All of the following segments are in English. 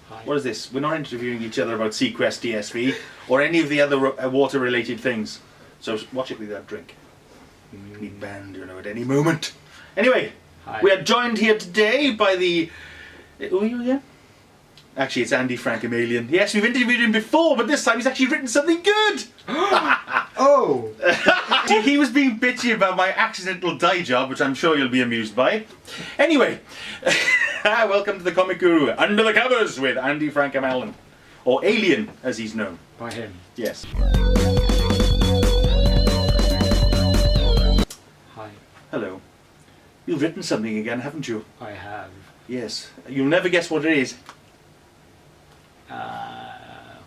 Hi. What is this? We're not interviewing each other about Sequest DSV or any of the other water-related things. So watch it with that drink. Need band, at any moment. Anyway, Hi. we are joined here today by the... Who are you again? Actually, it's Andy Frankham-Alien. Yes, we've interviewed him before, but this time he's actually written something good! Oh! He was being bitchy about my accidental dye job, which I'm sure you'll be amused by. Anyway, welcome to the Comic Guru, Under the Covers with Andy Frankham-Alien. Or Alien, as he's known. By him. Yes. Hi. Hello. You've written something again, haven't you? I have. Yes. You'll never guess what it is.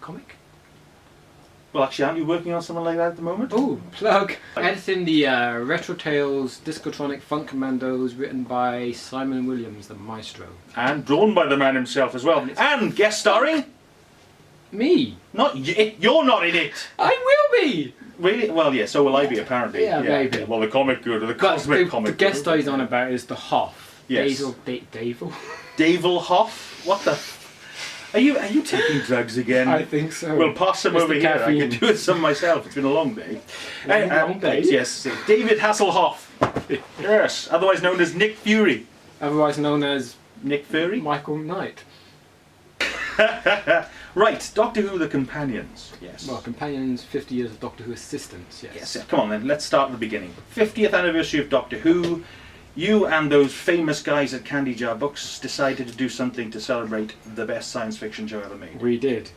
Comic? Well, actually, aren't you working on something like that at the moment? Oh, plug! Editing the Retro Tales Discotronic Funk Commandos written by Simon Williams, the maestro. And drawn by the man himself as well. And guest starring? Me! Not you're not in it! I will be! Really? Well, yeah, so will I be, apparently. Yeah, maybe. Well, the Comic Guru, the Cosmic Comic Guru. The guest he's on about is the Hoff. Yes. Davel? Davel Hoff? What the... Are you taking drugs again? I think so. We'll pass some It's over the here. caffeine. I can do it some myself. It's been a long day. Long day? Yes, David Hasselhoff. Yes, otherwise known as Nick Fury. Otherwise known as Nick Fury? Michael Knight. Right, Doctor Who, The Companions. Yes. Well, Companions, 50 years of Doctor Who assistants, yes. Yes, come on then, let's start at the beginning. 50th anniversary of Doctor Who. You and those famous guys at Candy Jar Books decided to do something to celebrate the best science fiction show ever made. We did.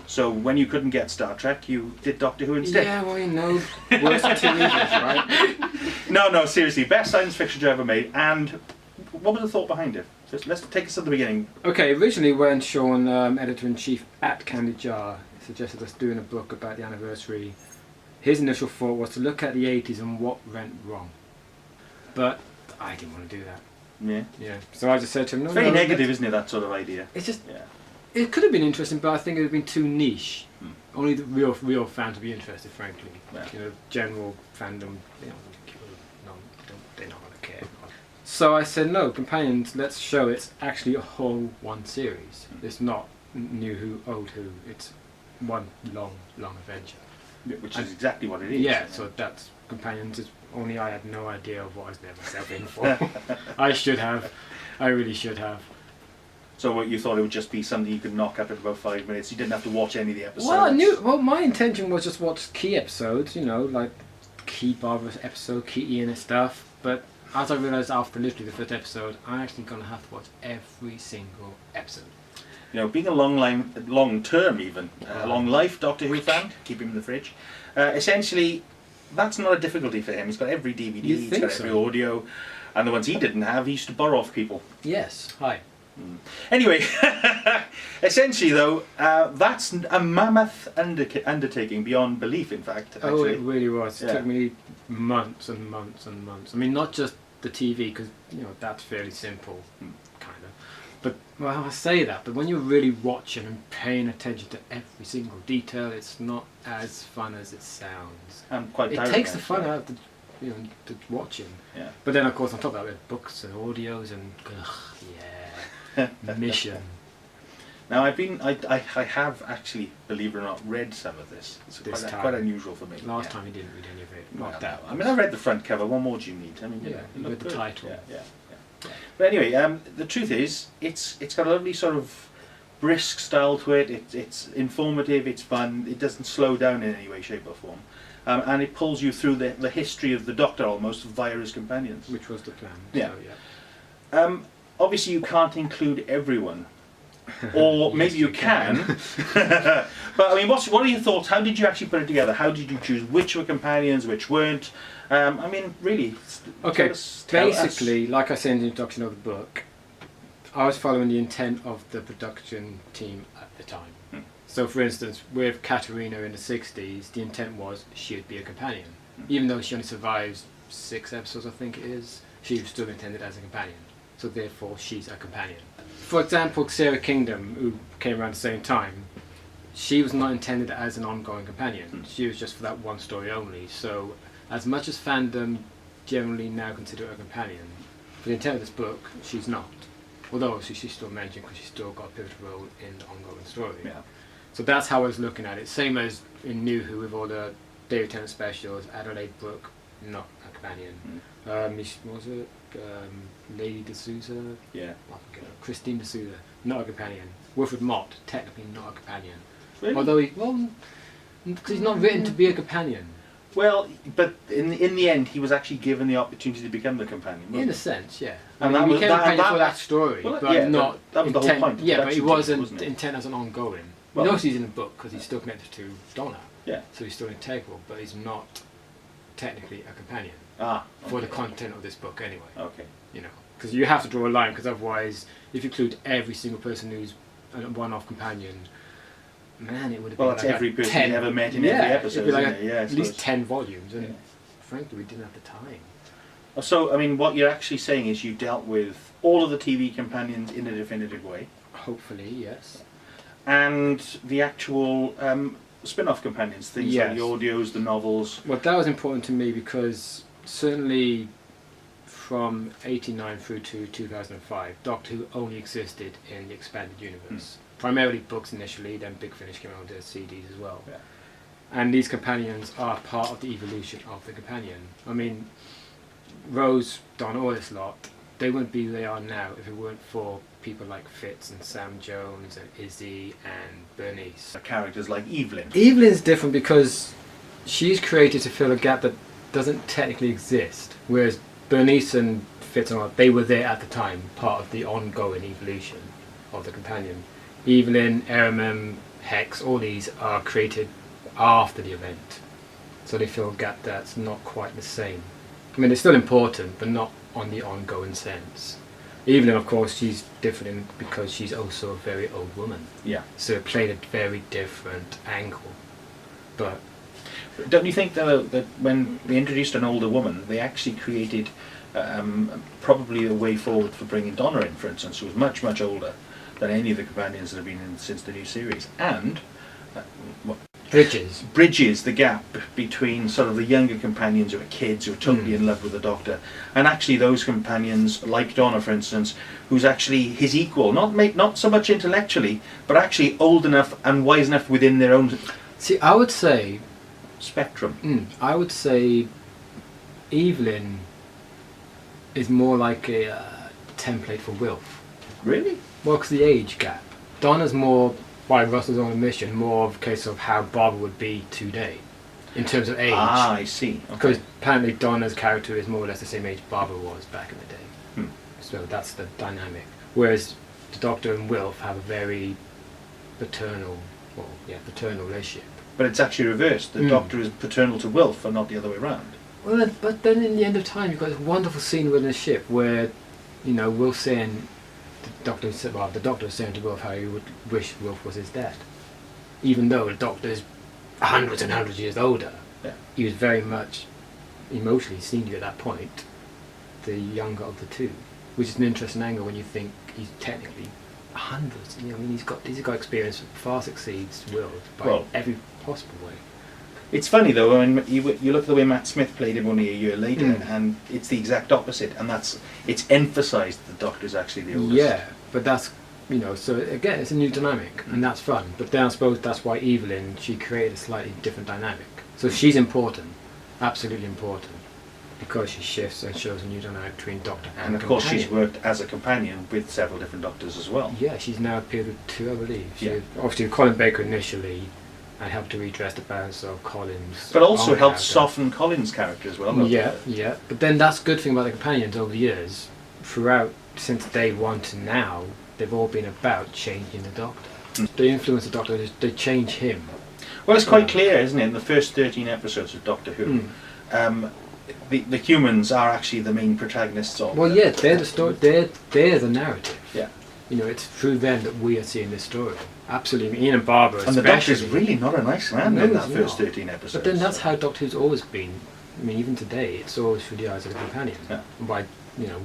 So when you couldn't get Star Trek, you did Doctor Who instead. Yeah, well, you know, worse than two evils, right? No, seriously, best science fiction show ever made. And what was the thought behind it? Just let's take us to the beginning. Okay, originally when Sean, editor-in-chief at Candy Jar, suggested us doing a book about the anniversary, his initial thought was to look at the 80s and what went wrong. But I didn't want to do that. Yeah. Yeah. So I just said to him, no, It's very no, negative, isn't it, that sort of idea? It's just, Yeah. it could have been interesting, but I think it would have been too niche. Only the real fans would be interested, frankly. Yeah. You know, general fandom, they're not going to care. So I said, no, Companions, let's show it's actually a whole one series. It's not New Who, Old Who. It's one long adventure. Yeah, which is exactly what it is. Yeah, so that's Companions. Only I had no idea of what I was letting myself in for. I should have. I really should have. So what, you thought it would just be something you could knock up in about 5 minutes? You didn't have to watch any of the episodes? Well, I knew. Well, my intention was just watch key episodes. You know, like key Barbara episode, key Ian stuff. But as I realised after literally the first episode, I'm actually going to have to watch every single episode. You know, being a long term even, long life Doctor Who fan, keep him in the fridge. Essentially, that's not a difficulty for him. He's got every DVD, he's got every audio, and the ones he didn't have, he used to borrow off people. Yes. Hi. Anyway, essentially though, that's a mammoth undertaking beyond belief, in fact. Actually. Oh, it really was. It Yeah. took me months and months and months. I mean, not just the TV, because, you know, that's fairly simple, kind of. But, well, I say that, but when you're really watching and paying attention to every single detail, it's not as fun as it sounds. And quite It tiring, takes the fun actually. out of the, the watching. Yeah. But then, of course, on top of that, we have books and audios and, mission. Now I have actually, believe it or not, read some of this. It's quite unusual for me. Last time you didn't read any of it. Not that. I mean, I read the front cover. What more do you need? I mean, You read the title. Yeah. But anyway, the truth is, it's got a lovely sort of brisk style to it. It's informative. It's fun. It doesn't slow down in any way, shape, or form, and it pulls you through the history of the Doctor almost via his companions. Which was the plan. Yeah. So, yeah. Obviously, you can't include everyone. Or maybe you can. But I mean, what are your thoughts? How did you actually put it together? How did you choose which were companions, which weren't? I mean, really. Okay, tell us. basically, like I said in the introduction of the book, I was following the intent of the production team at the time. So, for instance, with Katerina in the 60s, the intent was she would be a companion. Even though she only survives 6 episodes, I think it is, she was still intended as a companion. So therefore, she's a companion. For example, Sarah Kingdom, who came around the same time, she was not intended as an ongoing companion. She was just for that one story only. So, as much as fandom generally now consider her a companion, for the intent of this book, she's not. Although obviously she's still mentioned because she's still got a pivotal role in the ongoing story. Yeah. So that's how I was looking at it. Same as in New Who with all the David Tennant specials, Adelaide Brooke, not a companion. What was it? Lady D'Souza? Yeah. I forget. Christine D'Souza, not a companion. Wilfred Mott, technically not a companion. Really? Although because he's not written to be a companion. Well, but in the end, he was actually given the opportunity to become the companion. In a sense, yeah. And he that was became a companion for that that story, well, but yeah, not that was the whole intent. point. Yeah, but he wasn't wasn't it? intent as an ongoing. Well, he knows he's in the book because he's still connected to Donna. Yeah. So he's still integral, but he's not technically a companion for the Okay. content of this book anyway. Okay. You know, because you have to draw a line, because otherwise, if you include every single person who's a one-off companion, man, it would have Well, been that's like every person 10, you ever met in yeah, every episode, it'd be like isn't it? Yeah, I at least suppose. 10 volumes, and Yeah. frankly, we didn't have the time. So, I mean, what you're actually saying is you dealt with all of the TV companions in a definitive way, Hopefully, yes. and the actual spin-off companions, things like Yes. the audios, the novels. Well, that was important to me because certainly from 89 through to 2005, Doctor Who only existed in the expanded universe. Primarily books initially, then Big Finish came out with their CDs as well. Yeah. And these companions are part of the evolution of the companion. I mean, Rose, Don, all this lot, they wouldn't be who they are now if it weren't for people like Fitz and Sam Jones and Izzy and Bernice. Characters like Evelyn. Evelyn's different because she's created to fill a gap that doesn't technically exist, whereas Bernice and Fitz and all, they were there at the time, part of the ongoing evolution of the companion. Evelyn, Erimem, Hex, all these are created after the event, so they fill a gap that's not quite the same. I mean, they're still important, but not on the ongoing sense. Evelyn, of course, she's different because she's also a very old woman, Yeah. so it played a very different angle. But Don't you think that when they introduced an older woman, they actually created probably a way forward for bringing Donna in, for instance, who was much, much older than any of the companions that have been in since the new series, and bridges the gap between sort of the younger companions who are kids who are totally in love with the Doctor, and actually those companions like Donna, for instance, who's actually his equal, not so much intellectually, but actually old enough and wise enough within their own See, I would say spectrum. I would say Evelyn is more like a template for Wilf. Really? Well, because the age gap. Donna's more, by Russell's own admission, more of a case of how Barbara would be today, in terms of age. Ah, I see. Because Okay. apparently Donna's character is more or less the same age Barbara was back in the day. Hmm. So that's the dynamic. Whereas the Doctor and Wilf have a very paternal relationship. But it's actually reversed. The Doctor is paternal to Wilf and not the other way around. Well, but then in the end of time, you've got this wonderful scene within the ship where, Wilf saying, the Doctor is saying to Wilf how he would wish Wilf was his dad. Even though the Doctor is hundreds and hundreds of years older, Yeah. he was very much emotionally seen at that point the younger of the two, which is an interesting angle when you think he's technically hundreds. He's got experience that far exceeds Wilf by every possible way. It's funny though, I mean, you look at the way Matt Smith played him only a year later, and it's the exact opposite, and it's emphasised that the Doctor is actually the oldest. Yeah, but that's, so again, it's a new dynamic, and that's fun. But then I suppose that's why Evelyn, she created a slightly different dynamic. So she's important, absolutely important, because she shifts and shows a new dynamic between Doctor and And of course companion. she's worked as a companion with several different Doctors as well. Yeah, she's now appeared with two, I believe. Yeah. Obviously with Colin Baker initially, and helped to redress the balance of Collins. But also own helped character. soften Colin's character as well. Yeah. But then that's the good thing about the companions over the years. Throughout, since day one to now, they've all been about changing the Doctor. They influence the Doctor, they change him. Well, it's quite clear, isn't it, in the first 13 episodes of Doctor Who, the humans are actually the main protagonists of Well, yeah, they're the story. They're the narrative. Yeah. It's through them that we are seeing this story. Absolutely, Ian and Barbara And the Doctor's especially. really not a nice man No, in that he's first not. 13 episodes. But then that's how Doctor Who's always been. I mean, even today, it's always through the eyes of the companion. Yeah. And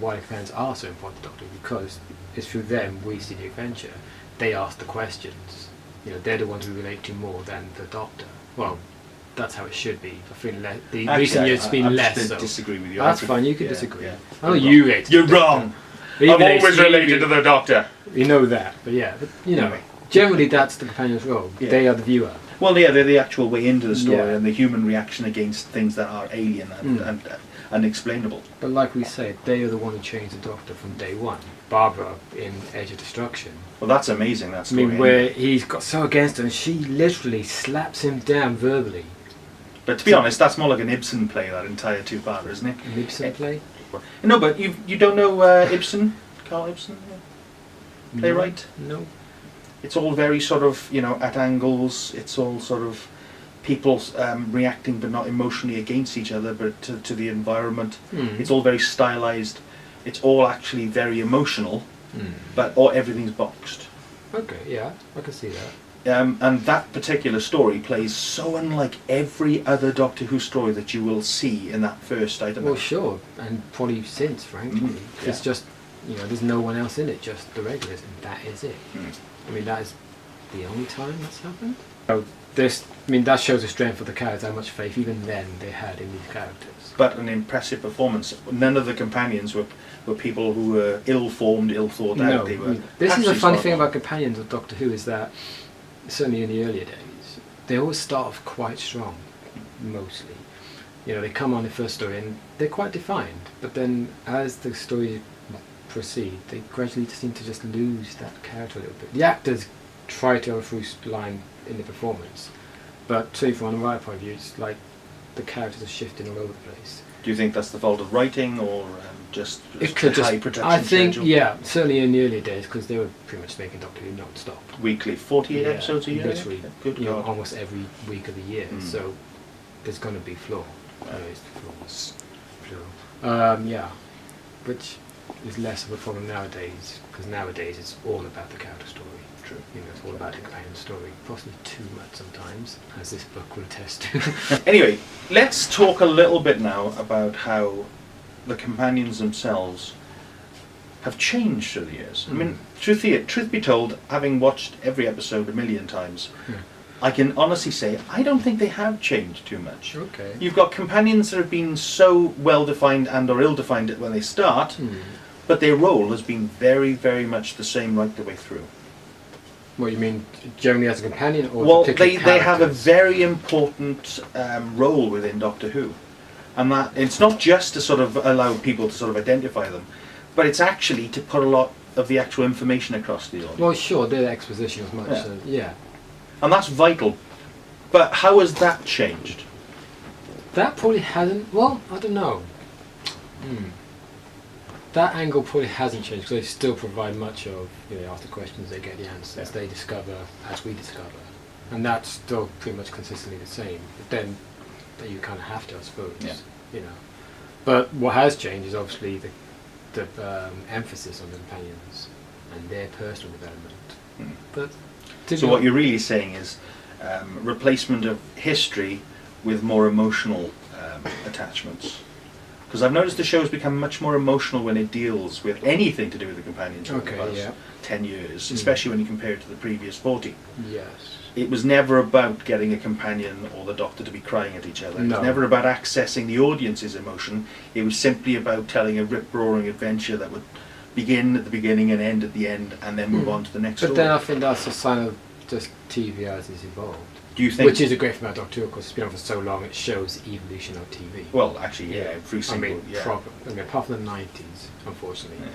why the companions are so important to Doctor Who, because it's through them we see the adventure. They ask the questions. They're the ones we relate to more than the Doctor. Well, that's how it should be. I feel the recent years it's been I'm less just so. disagree with you. That's I fine. You think- can yeah, disagree. yeah. I know you rate. You're wrong. Even I'm always Stevie- related to the Doctor. You know that, but Anyway. generally that's the companion's role. Yeah. They are the viewer. Well, yeah, they're the actual way into the story Yeah. and the human reaction against things that are alien and unexplainable. But like we said, they are the one who changed the Doctor from day one. Barbara in Edge of Destruction. Well, that's amazing, that I story. mean, where he's got so against her and she literally slaps him down verbally. But to be honest, that's more like an Ibsen play, that entire two-parter, isn't it? An Ibsen play? No, but you don't know Ibsen? Carl Ibsen? Playwright? No. It's all very sort of, at angles. It's all sort of people reacting but not emotionally against each other, but to the environment. It's all very stylized. It's all actually very emotional, but everything's boxed. Okay, yeah, I can see that. And that particular story plays so unlike every other Doctor Who story that you will see in that first item. Well, sure, and probably since, frankly. It's just, there's no one else in it, just the regulars, and that is it. I mean, that is the only time that's happened. So that shows the strength of the characters, how much faith even then they had in these characters. But an impressive performance. None of the companions were people who were ill-formed, ill-thought out. They were this is the funny thing spot on. about companions of Doctor Who is that, certainly in the earlier days, they always start off quite strong, mostly. They come on the first story and they're quite defined, but then as the story proceed, they gradually seem to just lose that character a little bit. The actors try to go through line in the performance, but certainly from a writer point of view, it's like the characters are shifting all over the place. Do you think that's the fault of writing or just It could high just, production I think, schedule? yeah, certainly in the earlier days, because they were pretty much making Doctor Who non-stop. Weekly, 48 Yeah, episodes a year? literally, Yeah, good God. almost every week of the year. So there's going to be flaw. Which is less of a problem nowadays, because nowadays it's all about the character story. True. It's all about the companion story. Possibly too much sometimes, as this book will attest to. Anyway, let's talk a little bit now about how the companions themselves have changed through the years. I mean, truth be told, having watched every episode a million times, I can honestly say I don't think they have changed too much. Okay. You've got companions that have been so well defined and or ill defined when they start, but their role has been very, very much the same right the way through. What you mean, generally as a companion, or Well, particular they have a characters? very important role within Doctor Who, and that it's not just to sort of allow people to sort of identify them, but it's actually to put a lot of the actual information across the audience. Well, sure, they're exposition as much. Yeah. And that's vital. But how has that changed? That probably hasn't. Well, I don't know. That angle probably hasn't changed because they still provide much of. They ask the questions, they get the answers, they discover as we discover, and that's still pretty much consistently the same. But then, you kind of have to, I suppose. Yeah. But what has changed is obviously the emphasis on the companions and their personal development. But So what you're really saying is replacement of history with more emotional attachments. Because I've noticed the show's become much more emotional when it deals with anything to do with the companions over the past 10 years, especially when you compare it to the previous 40. Yes. It was never about getting a companion or the Doctor to be crying at each other. It was never about accessing the audience's emotion. It was simply about telling a rip-roaring adventure that would begin at the beginning and end at the end, and then move on to the next story. But then I think that's a sign of just TV as it's evolved. Do you think? Which is a great thing about Doctor Who, of course. It's been on for so long. It shows the evolution of TV. Well, actually, yeah, every single. Apart from the 90s, unfortunately,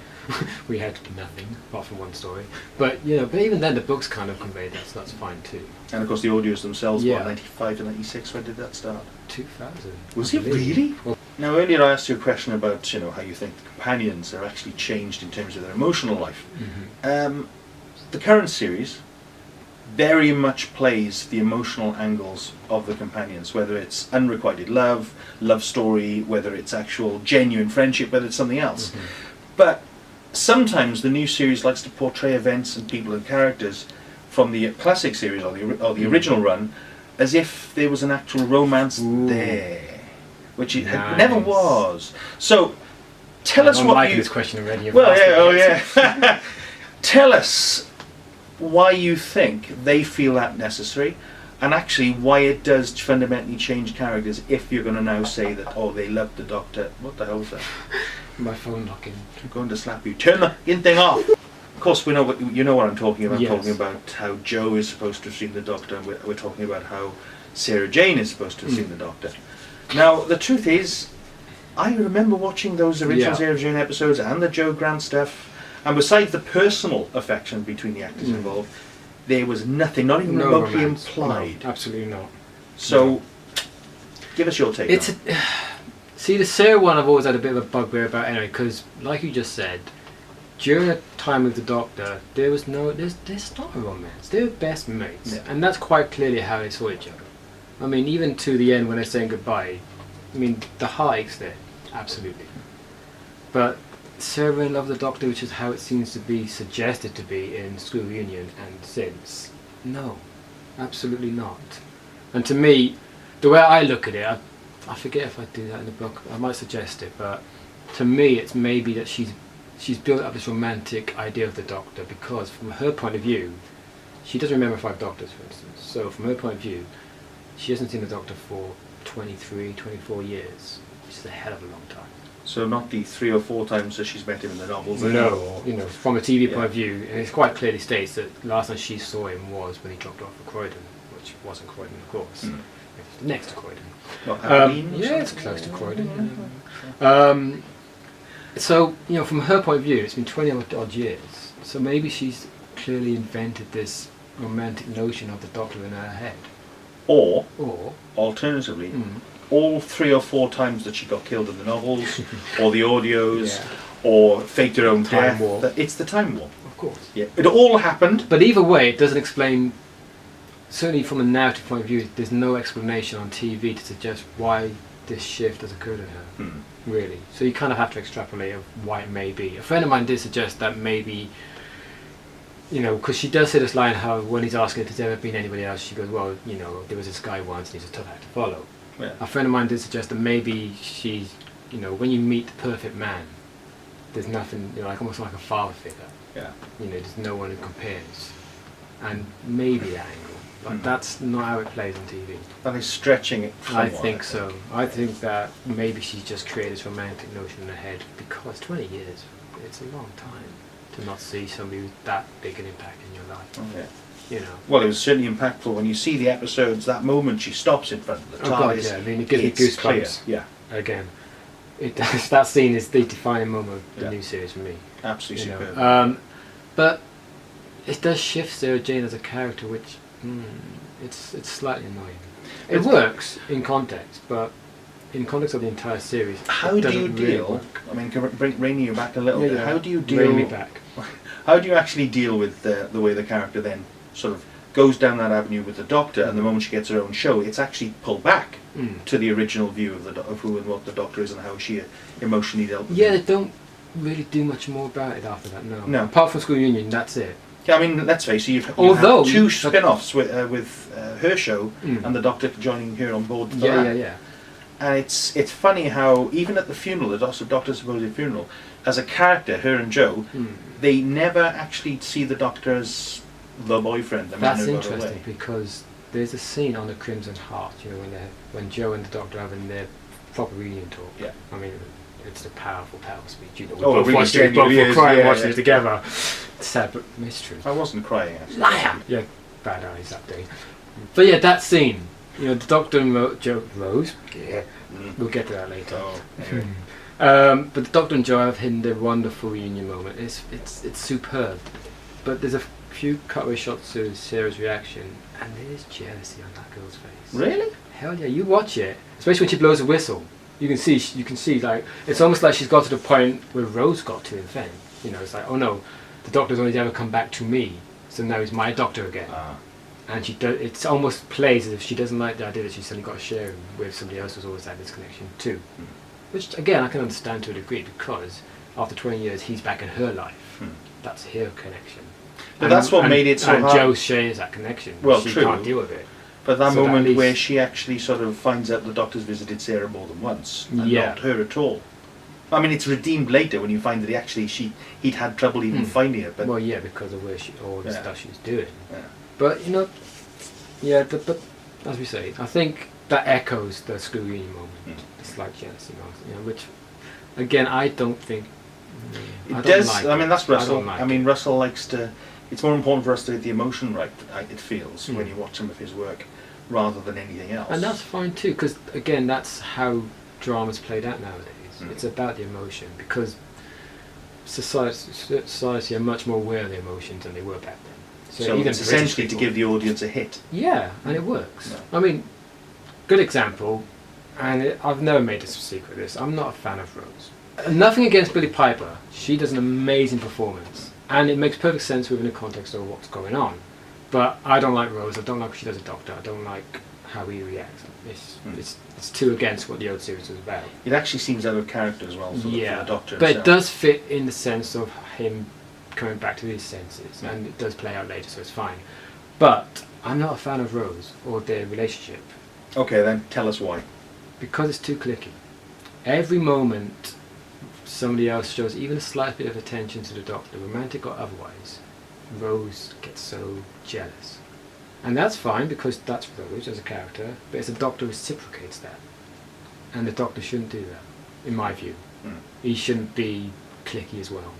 we had nothing apart from one story. But but even then, the books kind of conveyed that, so that's fine too. And of course, the audios themselves. Yeah. What, 95 to 96? When did that start? 2000. Was it really? Well, now, earlier I asked you a question about how you think the companions are actually changed in terms of their emotional life. The current series very much plays the emotional angles of the companions, whether it's unrequited love story, whether it's actual genuine friendship, whether it's something else. But sometimes the new series likes to portray events and people and characters from the classic series or the original run as if there was an actual romance there, which it never was. So tell us I'm what liking you... this question already. Well, yeah. Tell us why you think they feel that necessary, and actually why it does fundamentally change characters if you're going to now say that, they loved the Doctor. What the hell was that? My phone knocking. I'm going to slap you. Turn the fucking thing off. Of course, we know what you know what I'm talking about. Yes. Talking about how Joe is supposed to have seen the Doctor, and we're talking about how Sarah Jane is supposed to have seen the Doctor. Now, the truth is, I remember watching those original Sarah Jane episodes and the Joe Grant stuff, and besides the personal affection between the actors involved, there was nothing, not even remotely implied. No, absolutely not. So, give us your take. See, the Sarah one I've always had a bit of a bugbear about anyway, because, like you just said, during the time with the Doctor, there's not a romance. They were best mates, and that's quite clearly how they saw each other. I mean, even to the end when they're saying goodbye, I mean, the heartache's there, absolutely. But Sarah in love with the Doctor, which is how it seems to be suggested to be in School Reunion and since, no, absolutely not. And to me, the way I look at it, I forget if I do that in the book, I might suggest it, but to me it's maybe that she's built up this romantic idea of the Doctor, because from her point of view, she doesn't remember 5 Doctors, for instance. So from her point of view, she hasn't seen the Doctor for 23, 24 years, which is a hell of a long time. So not the 3 or 4 times that she's met him in the novels. No, you know, from a TV point of view, and it quite clearly states that last time she saw him was when he dropped off at Croydon, which wasn't Croydon, of course. It was next to Croydon. Yeah, it's close to Croydon. So, you know, from her point of view, it's been 20 odd years. So maybe she's clearly invented this romantic notion of the Doctor in her head. Or alternatively, all 3 or 4 times that she got killed in the novels, or the audios, or faked her own death, it's the Time War. Of course. Yeah, it all happened. But either way, it doesn't explain. Certainly, from a narrative point of view, there's no explanation on TV to suggest why this shift has occurred in her. Really. So you kind of have to extrapolate of why it may be. A friend of mine did suggest that maybe, you know, because she does say this line how when he's asking if there's ever been anybody else, she goes, well, you know, there was this guy once and he's a tough act to follow. Yeah. A friend of mine did suggest that maybe she's, you know, when you meet the perfect man, there's nothing, you know, like almost like a father figure. Yeah. You know, there's no one who compares. And maybe that angle. But that's not how it plays on TV. That is stretching it. I think so. I think that maybe she's just created this romantic notion in her head, because 20 years, it's a long time to not see somebody with that big an impact in your life. You know. Well, it was certainly impactful when you see the episodes. That moment she stops in front of the TARDIS. God, yeah. I mean, it gives me goosebumps. Yeah. Again, that scene is the defining moment of the new series for me. Absolutely superb. Know. But it does shift Sarah Jane as a character, which it's slightly annoying. It works in context, but in context of the entire series, how do you deal? I mean, bring you back a little bit. How do you deal? Bring me back. How do you actually deal with the way the character then sort of goes down that avenue with the Doctor, and the moment she gets her own show, it's actually pulled back to the original view of who and what the Doctor is and how she emotionally dealt with they don't really do much more about it after that. No. Apart from School Reunion, that's it. Yeah, I mean, let's face it, you've had 2 spin-offs with her show and the Doctor joining her on board for that. Yeah. And it's funny how, even at the funeral, the Doctor's supposed funeral, as a character, her and Joe, they never actually see the Doctor as the boyfriend, the man who got away. That's interesting, because there's a scene on the Crimson Heart, you know, when Joe and the Doctor are having their proper reunion talk. Yeah. I mean, it's a powerful speech. You know, we both watched it, both were crying watching it together. It's sad, but it's true. I wasn't crying, actually. Liar! Yeah, bad eyes that day. But yeah, that scene, you know, the Doctor and Joe Rose. Yeah, we'll get to that later. Oh, anyway. But the Doctor and Joe have hidden their wonderful reunion moment. It's superb. But there's a few cutaway shots to Sarah's reaction, and there's jealousy on that girl's face. Really? Hell yeah! You watch it, especially when she blows a whistle. You can see like it's almost like she's got to the point where Rose got to in Fen. You know, it's like, oh no, the Doctor's only ever come back to me, so now he's my Doctor again. And it almost plays as if she doesn't like the idea that she's suddenly got to share him with somebody else who's always had this connection too. Which again I can understand to a degree, because after 20 years he's back in her life. That's her connection. But that's what made it so hard. And Joe shares that connection. Well, she true. can't deal with it. But that moment where she actually sort of finds out the Doctor's visited Sarah more than once, and not her at all. I mean, it's redeemed later when you find that he'd had trouble even finding her. But well, yeah, because of all the stuff she's doing. Yeah. But you know, but as we say, I think that echoes the School Reunion moment. It's like jealousy, you know, which Again, I don't think... It does. Like I mean, that's Russell. Like I mean, Russell likes to... It's more important for us to get the emotion right, it feels, when you watch some of his work, rather than anything else. And that's fine too, because again, that's how drama's played out nowadays. It's about the emotion, because society are much more aware of the emotions than they were back then. So even it's essentially to give the audience a hit. Yeah, and it works. No. I mean, good example, and I've never made this a secret of this, I'm not a fan of Rose. Nothing against Billie Piper, she does an amazing performance, and it makes perfect sense within the context of what's going on. But I don't like Rose, I don't like what she does as a Doctor, I don't like how he reacts. It's too against what the old series was about. It actually seems out of character as well for the Doctor but himself. it does fit in the sense of him coming back to his senses, and it does play out later, so it's fine. But I'm not a fan of Rose or their relationship. Okay, then tell us why. Because it's too cliquey. Every moment somebody else shows even a slight bit of attention to the Doctor, romantic or otherwise, Rose gets so jealous. And that's fine, because that's Rose as a character, but it's the Doctor who reciprocates that. And the Doctor shouldn't do that, in my view. He shouldn't be cliquey as well.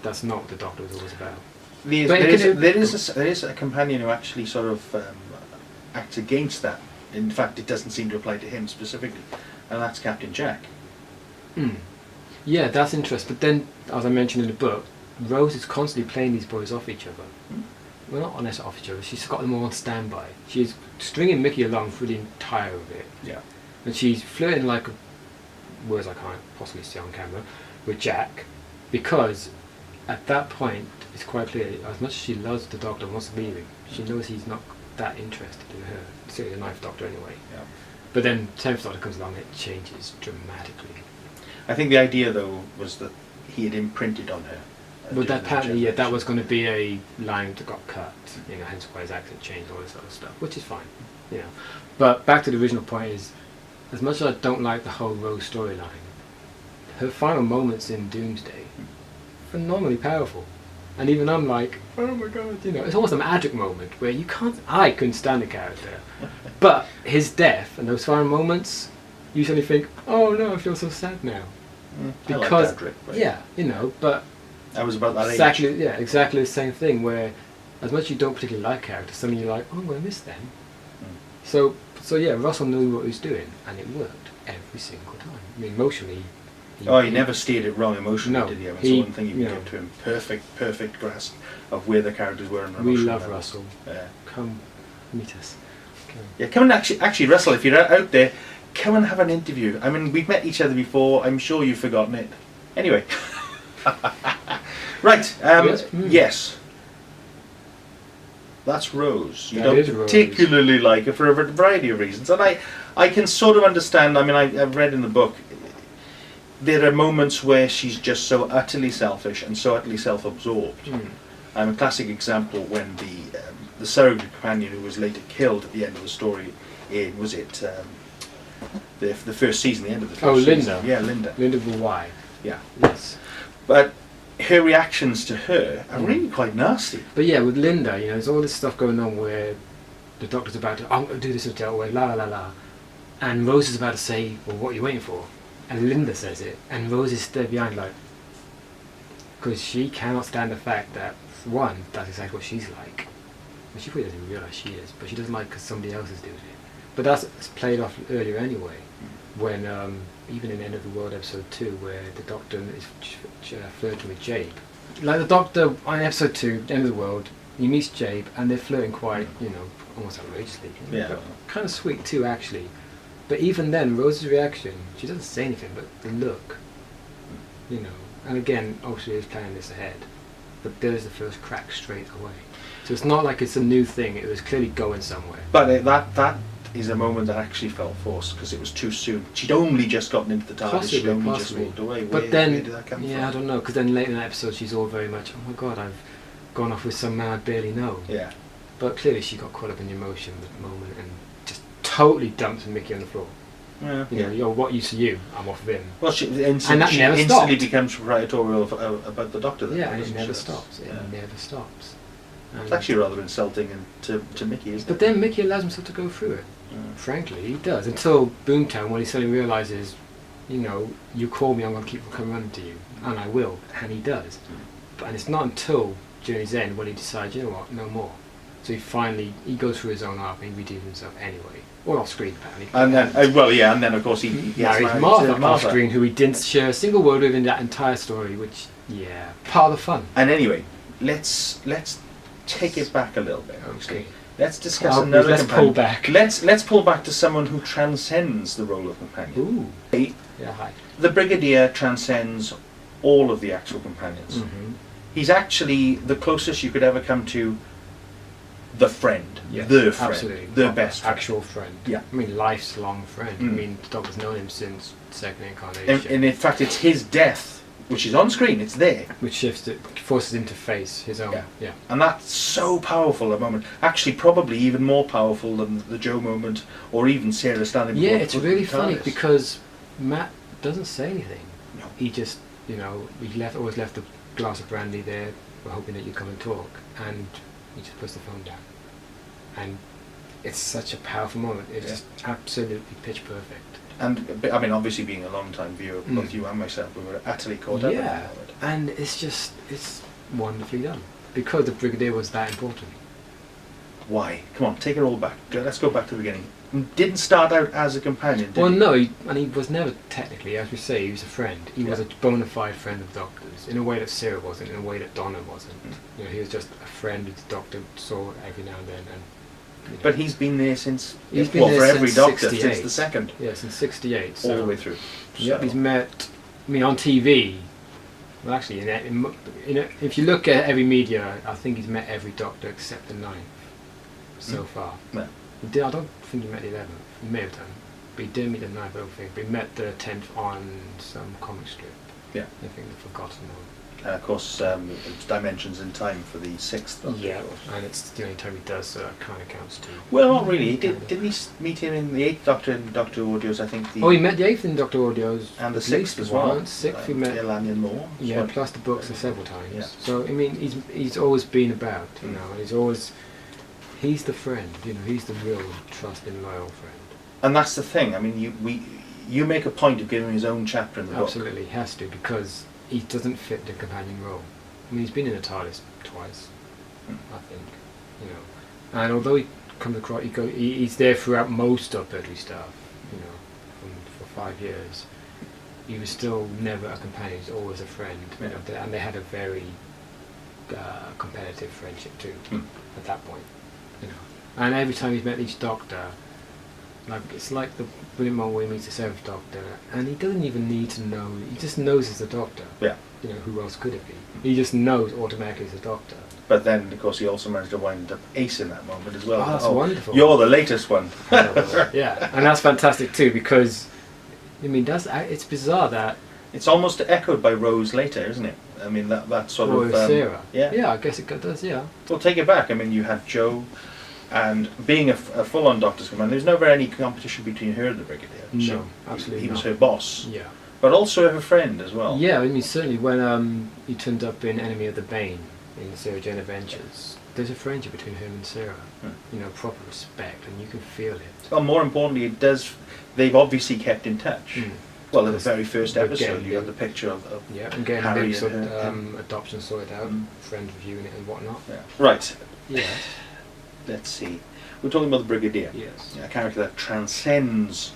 That's not what the Doctor was always about. There is a companion who actually sort of acts against that. In fact, it doesn't seem to apply to him specifically, and that's Captain Jack. Yeah, that's interesting. But then, as I mentioned in the book, Rose is constantly playing these boys off each other. Well, not necessarily off each other, she's got them all on standby. She's stringing Mickey along through the entire of it. Yeah. And she's flirting like, words I can't possibly see on camera, with Jack, because at that point, it's quite clear, as much as she loves the Doctor and wants to leave him, she knows he's not that interested in her, certainly the Ninth Doctor anyway. Yeah. But then 10th Doctor comes along, it changes dramatically. I think the idea, though, was that he had imprinted on her. But that apparently, that was going to be a line that got cut, hence why his accent changed, all this other stuff, which is fine, But back to the original point is, as much as I don't like the whole Rose storyline, her final moments in Doomsday, phenomenally powerful. And even I'm like, oh my god, it's almost a magic moment where I couldn't stand the character. But his death and those final moments, you suddenly think, oh no, I feel so sad now. Because, but I was about that exactly, age. Yeah, exactly the same thing, where as much as you don't particularly like characters, suddenly you're like, oh, I'm going to miss them. So yeah, Russell knew what he was doing, and it worked every single time. I mean, emotionally... He never steered it wrong emotionally, did he? That's the one thing you can give to him. Perfect grasp of where the characters were. And we love Russell. Yeah. Come meet us. Yeah, come and actually, Russell, if you're out there, come and have an interview. I mean, we've met each other before. I'm sure you've forgotten it. Anyway. Right. Yes. That's Rose. You don't particularly like her for a variety of reasons. And I can sort of understand. I mean, I've read in the book, there are moments where she's just so utterly selfish and so utterly self-absorbed. A classic example when the surrogate companion who was later killed at the end of the story in, was it the first season, the end of the first season? Linda. Yeah, Linda. Linda Bouy. Yeah. Yes. But her reactions to her are really quite nasty. But yeah, with Linda, there's all this stuff going on where the Doctor's about to, I'm going to do this hotel way, la la la la. And Rose is about to say, well, what are you waiting for? And Linda says it, and Rose is there behind like, because she cannot stand the fact that, for one, that's exactly what she's like. And she probably doesn't realise she is, but she doesn't like because somebody else is doing it. But that's played off earlier anyway, when, even in End of the World episode 2, where the Doctor is flirting with Jabe. Like the Doctor, on episode 2, End of the World, he meets Jabe, and they're flirting quite, almost outrageously. Yeah. But kind of sweet too, actually. But even then, Rose's reaction, she doesn't say anything, but the look, and again, obviously he's planning this ahead, but there's the first crack straight away. So it's not like it's a new thing, it was clearly going somewhere. But that is a moment that actually felt forced, because it was too soon. She'd only just gotten into the TARDIS, she'd only just walked away. But then, where did that come from? I don't know, because then later in the episode she's all very much, oh my god, I've gone off with some man I barely know. Yeah. But clearly she got caught up in the emotion of the moment and totally dumps Mickey on the floor. What use to you? I'm off of him. Well, she instantly becomes proprietorial about the Doctor. Yeah, and it never stops. It never stops. It's actually rather insulting to Mickey, isn't it? But then Mickey allows himself to go through it. Frankly, he does. Until Boomtown, when he suddenly realises you know, you call me, I'm going to keep coming running to you, and I will, and he does. And it's not until Journey's End when he decides, you know what, no more. So he goes through his own arc and he redeems himself anyway. Or off screen, apparently. And then, and then of course he gets marries married to Martha off screen, who he didn't share a single word with in that entire story, which, part of the fun. And anyway, let's take it back a little bit. Okay. Let's discuss another Let's companion. pull back. Let's pull back to someone who transcends the role of companion. Ooh. Yeah, hi. The Brigadier transcends all of the actual companions. Mm-hmm. He's actually the closest you could ever come to the friend, Yes, the friend, absolutely. the best friend. Actual friend. Yeah. I mean, life's long friend. Mm. I mean, the Doctor's known him since second incarnation. And in fact, it's his death, which is on screen. It's there, which forces him to face his own. Yeah. and that's so powerful a moment. Actually, probably even more powerful than the Joe moment, or even Sarah standing. Yeah, before it's the really TARDIS. funny because Matt doesn't say anything. No. He just, he always left a glass of brandy there, hoping that you'd come and talk, and he just puts the phone down. And it's such a powerful moment. It's just absolutely pitch perfect. And I mean, obviously, being a long-time viewer, both you and myself, we were utterly caught up in that moment. And it's wonderfully done because the Brigadier was that important. Why? Come on, take it all back. Let's go back to the beginning. Didn't start out as a companion, did Well, he? no, he was never technically, as we say, he was a friend. He was a bona fide friend of the Doctor's, in a way that Sarah wasn't, in a way that Donna wasn't. You know, he was just a friend that the Doctor saw every now and then. And, you know, But he's been there since. He's been there for every since Doctor 68. since the second, yeah, since '68. So, all the way through. Yep, So- he's met. I mean, on TV. Well, actually, if you look at every media, I think he's met every Doctor except the 9th so far. No. He did. I don't think he met the 11th. He may have done, but he didn't meet the 9th. I don't think. But he met the 10th on some comic strip. Yeah. I think the Forgotten one. Of course, it's Dimensions in Time for the 6th Doctor. Yeah, and it's the only time he does, so that kind of counts too. Well, not really. Didn't he meet him in the 8th Doctor in Doctor Audios? I think. Oh, he met the 8th in Doctor Audios. And the at 6th least as well. once. 6th he met. Lanyon Moore. Yeah, plus the books several times. Yeah. So I mean, he's always been about, you know, and he's the friend, you know, he's the real trusting, loyal friend. And that's the thing. I mean, you make a point of giving him his own chapter in the book. Absolutely, he has to, because he doesn't fit the companion role. I mean, he's been in the TARDIS twice, I think, you know. And although he comes across, he's there throughout most of Pertwee stuff, you know, for 5 years. He was still never a companion. He was always a friend, you know, and they had a very competitive friendship too at that point, you know. And every time he's met each Doctor, like it's like the brilliant moment where he meets the 7th Doctor, and he doesn't even need to know. He just knows he's the Doctor. Yeah. You know, who else could it be? He just knows automatically he's the Doctor. But then, of course, he also managed to wind up Ace in that moment as well. Oh, that's wonderful. You're the latest one. Yeah, and that's fantastic too, because I mean, it's bizarre that It's almost echoed by Rose later, isn't it? I mean, that sort of... Sarah. Yeah. Yeah, I guess it does. Yeah. Well, take it back. I mean, you had Joe, and being a full-on Doctor's Command, there's never any competition between her and the Brigadier. No, absolutely He was not. her boss, Yeah. but also her friend as well. Yeah, I mean, certainly when he turned up in Enemy of the Bane in Sarah Jane Adventures, there's a friendship between him and Sarah. You know, proper respect, and you can feel it. Well, more importantly, they've obviously kept in touch. Well, in the very first episode, you got the picture of and getting Harry Luke's and her. adoption sorted out, friends reviewing it and whatnot. Yeah. Right. Yes. Let's see. We're talking about the Brigadier. Yes. A character that transcends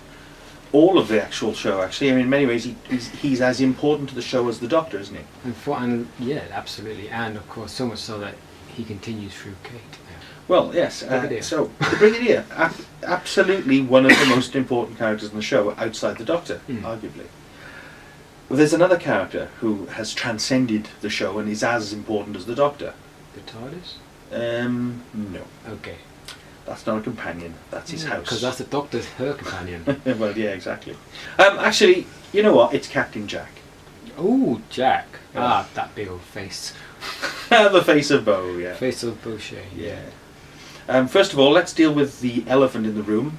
all of the actual show, actually. I mean, in many ways, he's as important to the show as the Doctor, isn't he? And yeah, absolutely. And of course, so much so that he continues through Kate. Well, yes. Brigadier. So, the Brigadier, absolutely one of the most important characters in the show, outside the Doctor, arguably. Well, there's another character who has transcended the show and is as important as the Doctor. The TARDIS? No. Okay. That's not a companion. That's his house. Because that's the Doctor's her companion. Well, yeah, exactly. Actually, you know what? It's Captain Jack. Oh, Jack. Yeah. Ah, that big old face. The face of Bo, yeah. Face of Boucher. Yeah. First of all, let's deal with the elephant in the room.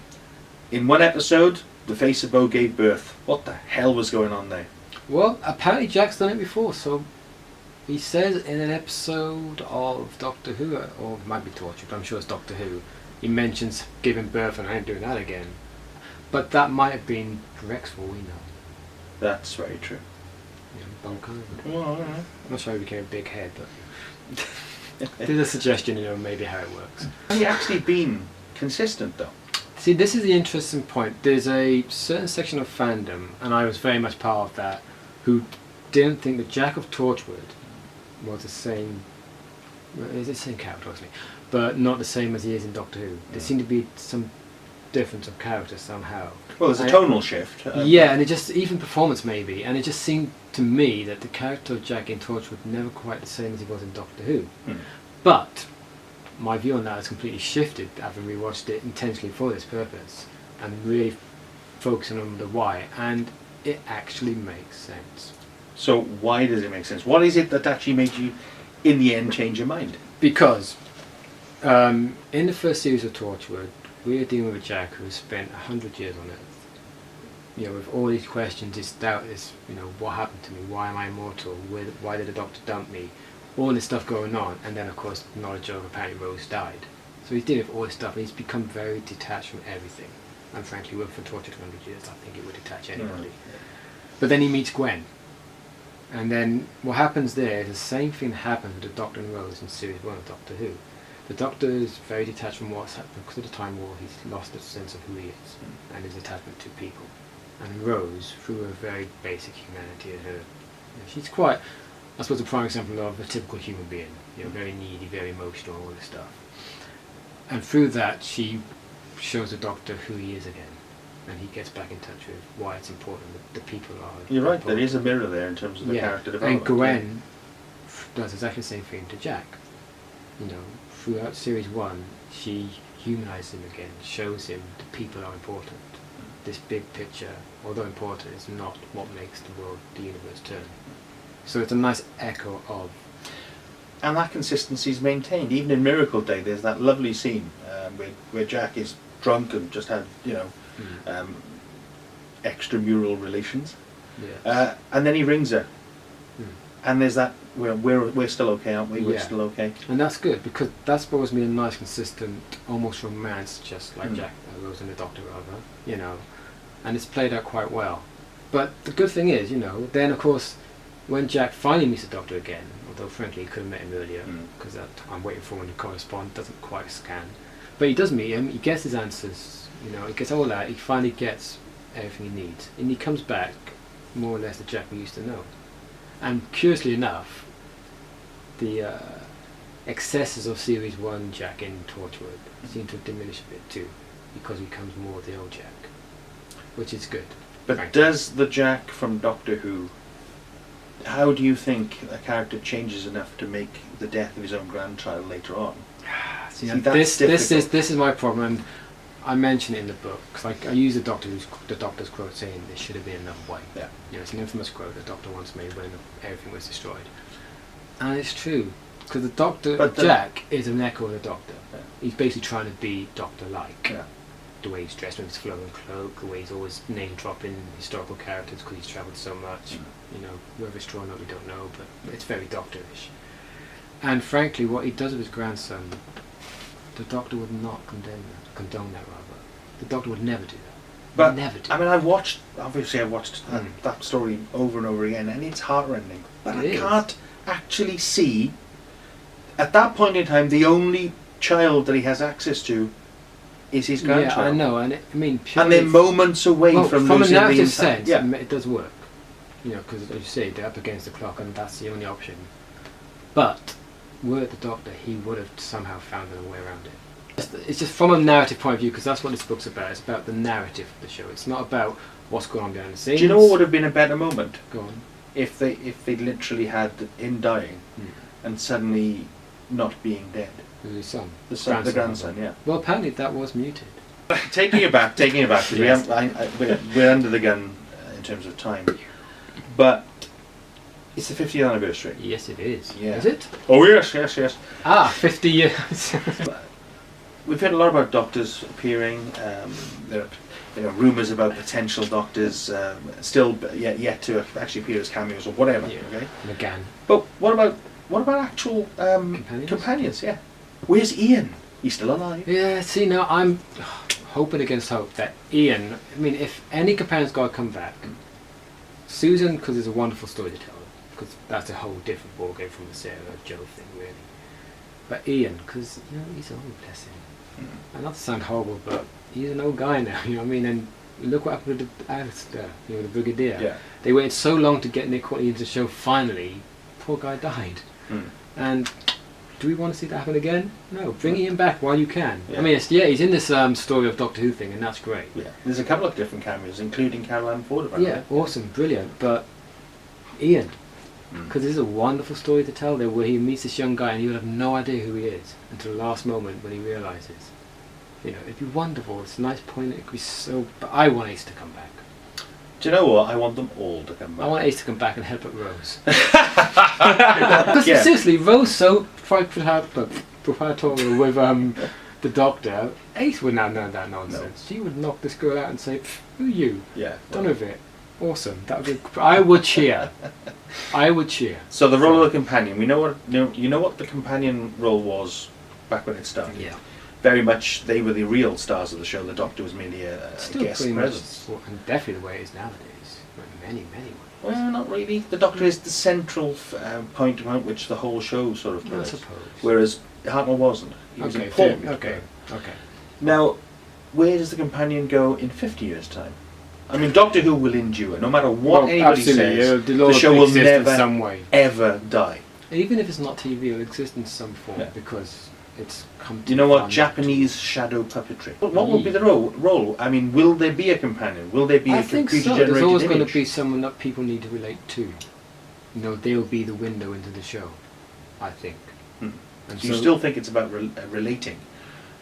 In one episode, the face of Bo gave birth. What the hell was going on there? Well, apparently Jack's done it before, so he says in an episode of Doctor Who, or it might be Torture, but I'm sure it's Doctor Who, he mentions giving birth and I ain't doing that again. But that might have been Rex for all we know. That's very true. Yeah, bunker. Well, yeah. I'm not sure he became a big head, but there's a suggestion, maybe how it works. Has he actually been consistent though? See, this is the interesting point. There's a certain section of fandom, and I was very much part of that, who didn't think that Jack of Torchwood was the same. Well, it's the same character, obviously, but not the same as he is in Doctor Who. There seemed to be some difference of character somehow. Well, there's a tonal shift. Yeah, and it just, even performance maybe, and it just seemed to me that the character of Jack in Torchwood never quite the same as he was in Doctor Who. But my view on that has completely shifted, having rewatched it intentionally for this purpose, and really focusing on the why, and it actually makes sense. So why does it make sense? What is it that actually made you, in the end, change your mind? Because in the first series of Torchwood, we're dealing with a Jack who has spent 100 years on Earth. With all these questions, this doubt, this, what happened to me? Why am I immortal? Why did the Doctor dump me? All this stuff going on, and then of course knowledge of apparently Rose died. So he's dealing with all this stuff, and he's become very detached from everything. And frankly, working for Torchwood for 100 years, I think it would detach anybody. But then he meets Gwen. And then what happens there is the same thing that happened with the Doctor and Rose in Series 1 of Doctor Who. The Doctor is very detached from what's happened because of the Time War. He's lost a sense of who he is and his attachment to people. And Rose, through her very basic humanity, she's quite, I suppose, a prime example of a typical human being. Very needy, very emotional, all this stuff. And through that, she shows the Doctor who he is again. And he gets back in touch with why it's important that the people are. You're right, there is a mirror there in terms of the character development. And Gwen does exactly the same thing to Jack. Throughout Series 1, she humanises him again, shows him the people are important. This big picture, although important, is not what makes the world, the universe turn. So it's a nice echo of. And that consistency is maintained. Even in Miracle Day, there's that lovely scene where Jack is drunk and just had, extramural relations. Yeah. And then he rings her. And there's that, we're still okay, aren't we? We're still okay. And that's good, because that's supposed to be a nice, consistent, almost romance, just like Jack, Rose and the Doctor, rather, and it's played out quite well. But the good thing is, then of course, when Jack finally meets the Doctor again, although frankly he could have met him earlier, because I'm waiting for him to correspond, doesn't quite scan. But he does meet him, he gets his answers, he gets all that, he finally gets everything he needs. And he comes back, more or less, the Jack we used to know. And curiously enough, the excesses of Series 1 Jack in Torchwood seem to diminish a bit too, because he becomes more the old Jack, which is good. But frankly. Does the Jack from Doctor Who, how do you think a character changes enough to make the death of his own grandchild later on? See, this is my problem, and I mention it in the book, because I use the Doctor's quote saying there should have been another way. Yeah. It's an infamous quote the Doctor once made when everything was destroyed. And it's true, because the Doctor, Jack, is an echo of the Doctor. Yeah. He's basically trying to be Doctor-like. Yeah. The way he's dressed with his flowing cloak, the way he's always name-dropping historical characters because he's travelled so much. Whether it's true or not, we don't know, but it's very Doctor-ish. And frankly, what he does with his grandson, the Doctor would not condone that rather. The Doctor would never do that. But never do. I mean, I've watched that story over and over again, and it's heartrending. But I can't actually see, at that point in time, the only child that he has access to is his grandchild. Yeah, I know, and and they're moments away from a losing narrative the sense, yeah. it does work. Because as you say, they're up against the clock, and that's the only option. But were it the Doctor, he would have somehow found a way around it. It's just from a narrative point of view, because that's what this book's about. It's about the narrative of the show. It's not about what's going on behind the scenes. Do you know what would have been a better moment? Go on. If they literally had him dying and suddenly not being dead. His son. The grandson, yeah. Well, apparently that was muted. Taking it back, because Yes. we're under the gun in terms of time. But it's the 50th anniversary. Yes, it is. Yeah. Is it? Oh, yes. 50 years. We've heard a lot about doctors appearing. There are rumours about potential doctors still yet to actually appear as cameos or whatever. Yeah. Okay. McGann. But what about actual companions? Yeah. Where's Ian? He's still alive. Yeah. See, now I'm hoping against hope that Ian. I mean, if any companion's got to come back, Susan, because it's a wonderful story to tell, because that's a whole different ballgame from the Sarah Joe thing, really. But Ian, because he's old, bless him. And not to sound horrible, but he's an old guy now. You know what I mean? And look what happened to Alistair, the Brigadier. Yeah. They waited so long to get Nick Courtney into the show. Finally, poor guy died. And do we want to see that happen again? No. Bring Ian back while you can. Yeah. I mean, he's in this story of Doctor Who thing, and that's great. Yeah. There's a couple of different cameos, including Caroline Ford. Apparently. Yeah, awesome, brilliant. But Ian, because this is a wonderful story to tell there, where he meets this young guy and he'll have no idea who he is until the last moment when he realises. It'd be wonderful. It's a nice point. It could be so. But I want Ace to come back. Do you know what? I want them all to come back. I want Ace to come back and help at Rose. Because seriously, Rose so proprietorial with the Doctor. Ace would not know that nonsense. She would knock this girl out and say, "Who are you? Yeah. Done with it. Awesome. That would be. I would cheer. I would cheer." So the role of the companion. We know what you know what the companion role was back when it started. Yeah. Very much, they were the real stars of the show. The Doctor was merely a Still guest pretty presence. much, and definitely the way it is nowadays. In many ways. Well, not really. The Doctor is the central point about which the whole show sort of I goes. suppose. Whereas Hartnell wasn't. He was Okay, important. okay. Now, where does the companion go in 50 years' time? I mean, Doctor Who will endure. No matter what anybody says, the show will never, some way. ever die. Even if it's not TV, it'll exist in some form because it's come to. Do you know what? Japanese shadow puppetry. What will be the role? I mean, will there be a companion? Will there be a computer-generated There's always image? going to be someone that people need to relate to. They'll be the window into the show, I think. And so you still think it's about relating,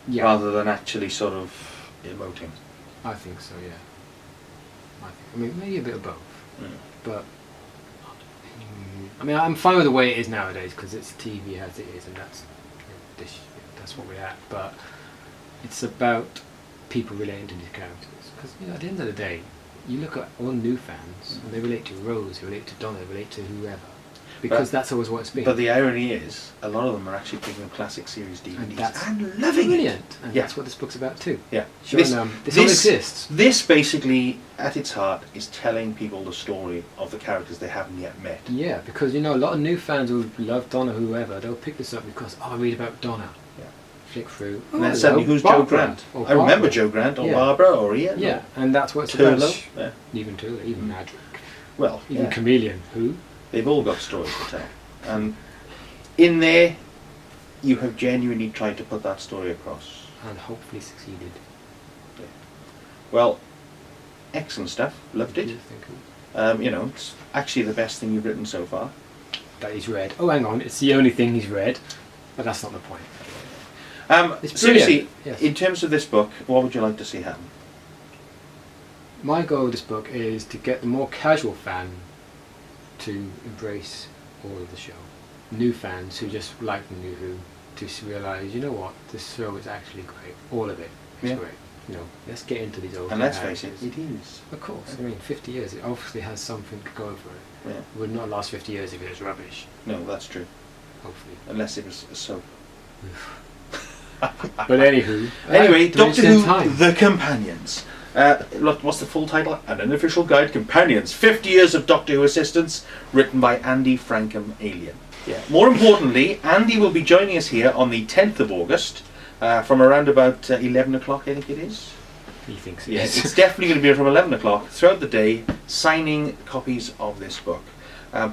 rather than actually sort of emoting? I think so, yeah. I mean, maybe a bit of both, but I mean, I'm fine with the way it is nowadays because it's TV as it is, and that's what we're at. But it's about people relating to these characters because at the end of the day, you look at all new fans and they relate to Rose, they relate to Donna, they relate to whoever, because that's always what it's been. But the irony is, a lot of them are actually picking up classic series DVDs and loving brilliant. it. And that's what this book's about too. Yeah, showing this all exists. This basically, at its heart, is telling people the story of the characters they haven't yet met. Yeah, because a lot of new fans who love Donna, whoever, they'll pick this up because I read about Donna. Yeah. Flick through. And then suddenly, who's Joe Grant? I remember Joe Grant, or Barbara, or Ian. Yeah, and that's what it's about. Yeah. Even Turlough, even Madrick. Well, even Chameleon. Who? They've all got stories to tell. And in there, you have genuinely tried to put that story across. And hopefully succeeded. Yeah. Well, excellent stuff. Loved it. It's actually the best thing you've written so far. That he's read. Oh, hang on. It's the only thing he's read. But that's not the point. Seriously, in terms of this book, what would you like to see happen? My goal with this book is to get the more casual fan to embrace all of the show. New fans who just like the New Who to realise, this show is actually great. All of it is great. Let's get into these old. And let's face it, it is. Of course. I mean, 50 years. It obviously has something to go for it. Yeah. It would not last 50 years if it was rubbish. No, that's true. Hopefully. Unless it was a soap. But anywho. Anyway, Doctor Who, The Companions. Look, what's the full title? An Unofficial Guide, Companions. 50 Years of Doctor Who Assistance, written by Andy Frankham-Alien. Yeah. More importantly, Andy will be joining us here on the 10th of August, from around about 11 o'clock, I think it is. He thinks it is. It's definitely going to be from 11 o'clock throughout the day, signing copies of this book.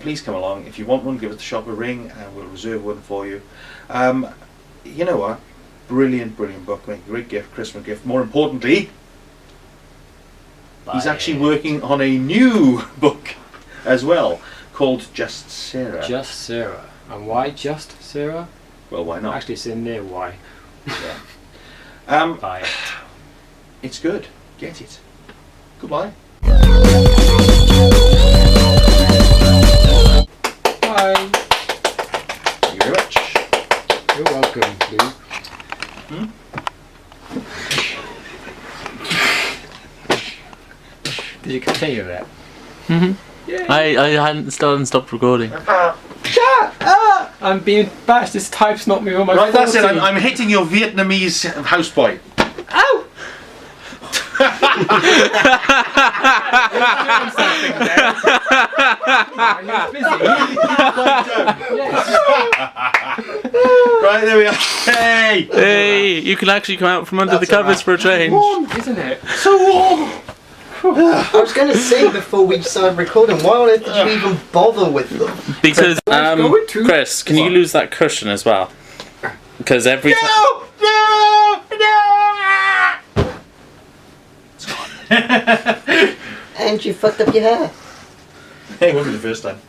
Please come along. If you want one, give us the shop a ring and we'll reserve one for you. You know what? Brilliant book. Make a great gift, Christmas gift. More importantly, he's actually working on a new book as well, called Just Sarah. Just Sarah. And why Just Sarah? Well, why not? Actually, it's in there, why. Yeah. Buy it. It's good. Get it. Goodbye. Bye. Thank you very much. You're welcome, Lou. Did you continue that? Yeah. I hadn't stopped recording. Shut up! I'm being bashed. This type's not me on my Right, 14. that's it. I'm hitting your Vietnamese houseboy. Ow! Right, there we are. Hey! Hey, you can actually come out from under the covers for a change. Warm, isn't it? So warm! I was going to say before we started recording, why on earth did you even bother with them? Because, going to- Chris, can you lose that cushion as well? Because every time. No! And you fucked up your hair. It won't be the first time.